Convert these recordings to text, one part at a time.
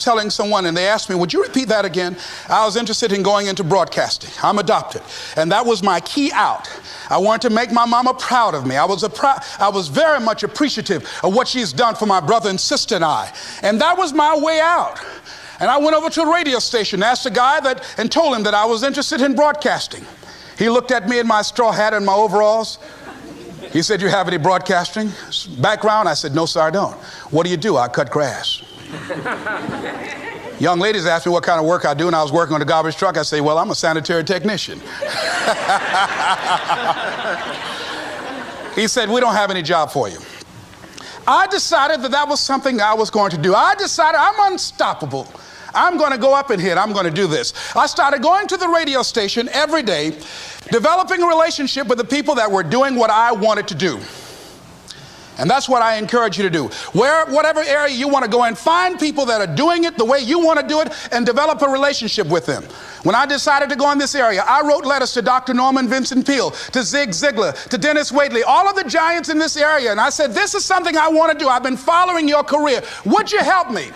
telling someone, and they asked me, would you repeat that again? I was interested in going into broadcasting. I'm adopted. And that was my key out. I wanted to make my mama proud of me. I was very much appreciative of what she's done for my brother and sister and I. And that was my way out. And I went over to a radio station, asked a guy and told him that I was interested in broadcasting. He looked at me in my straw hat and my overalls. He said, you have any broadcasting background? I said, no, sir, I don't. What do you do? I cut grass. Young ladies asked me what kind of work I do, and I was working on a garbage truck. I say, well, I'm a sanitary technician. He said, we don't have any job for you. I decided that was something I was going to do. I decided I'm unstoppable. I'm going to go up and hit. I'm going to do this. I started going to the radio station every day, developing a relationship with the people that were doing what I wanted to do. And that's what I encourage you to do. Whatever area you want to go in, find people that are doing it the way you want to do it and develop a relationship with them. When I decided to go in this area, I wrote letters to Dr. Norman Vincent Peale, to Zig Ziglar, to Dennis Waitley, all of the giants in this area. And I said, this is something I want to do. I've been following your career. Would you help me?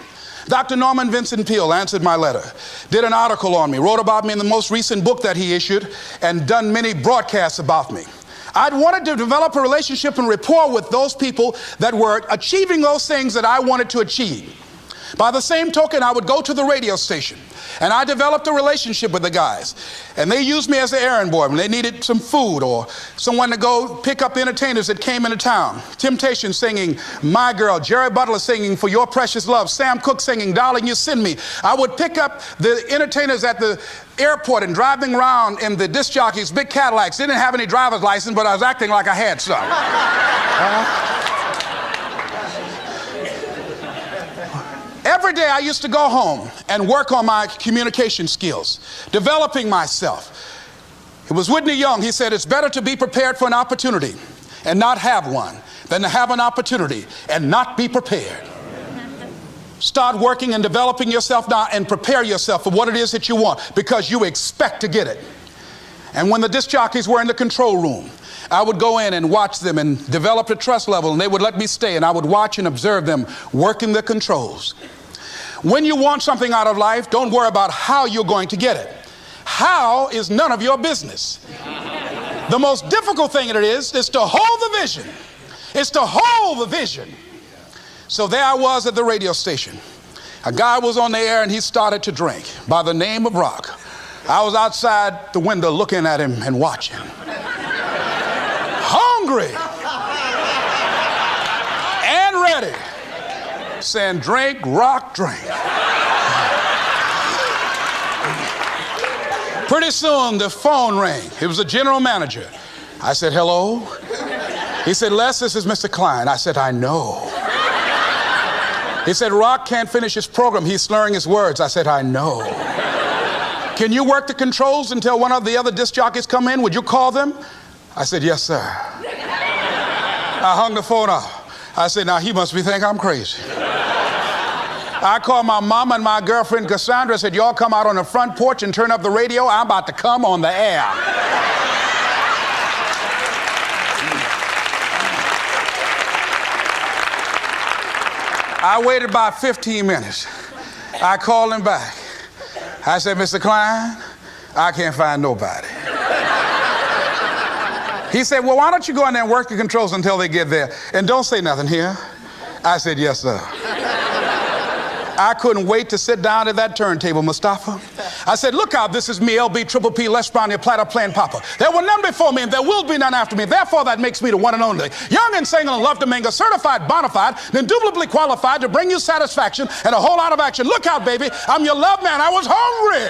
Dr. Norman Vincent Peale answered my letter, did an article on me, wrote about me in the most recent book that he issued, and done many broadcasts about me. I'd wanted to develop a relationship and rapport with those people that were achieving those things that I wanted to achieve. By the same token, I would go to the radio station, and I developed a relationship with the guys. And they used me as an errand boy when they needed some food or someone to go pick up the entertainers that came into town. Temptation singing My Girl, Jerry Butler singing For Your Precious Love, Sam Cooke singing Darling You Send Me. I would pick up the entertainers at the airport and driving around in the disc jockeys, big Cadillacs. Didn't have any driver's license, but I was acting like I had some. Every day I used to go home and work on my communication skills, developing myself. It was Whitney Young. He said, it's better to be prepared for an opportunity and not have one than to have an opportunity and not be prepared. Start working and developing yourself now and prepare yourself for what it is that you want, because you expect to get it. And when the disc jockeys were in the control room, I would go in and watch them and develop a trust level, and they would let me stay, and I would watch and observe them working the controls. When you want something out of life, don't worry about how you're going to get it. How is none of your business. The most difficult thing it is to hold the vision. It's to hold the vision. So there I was at the radio station. A guy was on the air and he started to drink by the name of Rock. I was outside the window looking at him and watching. Hungry and ready, saying, drink, Rock, drink. Pretty soon the phone rang. It was the general manager. I said, hello? He said, Les, this is Mr. Klein. I said, I know. He said, Rock can't finish his program. He's slurring his words. I said, I know. Can you work the controls until one of the other disc jockeys come in? Would you call them? I said, yes, sir. I hung the phone up. I said, now he must think I'm crazy. I called my mama and my girlfriend Cassandra, said, y'all come out on the front porch and turn up the radio. I'm about to come on the air. I waited about 15 minutes. I called him back. I said, Mr. Klein, I can't find nobody. He said, well, why don't you go in there and work the controls until they get there? And don't say nothing here. I said, yes, sir. I couldn't wait to sit down at that turntable, Mustafa. I said, look out, this is me, LB, Triple P, Les Brown, your platter playing Papa. There were none before me, and there will be none after me. Therefore, that makes me the one and only. Young and single and love to mingle, certified, bona fide, indubitably qualified to bring you satisfaction and a whole lot of action. Look out, baby, I'm your love man. I was hungry.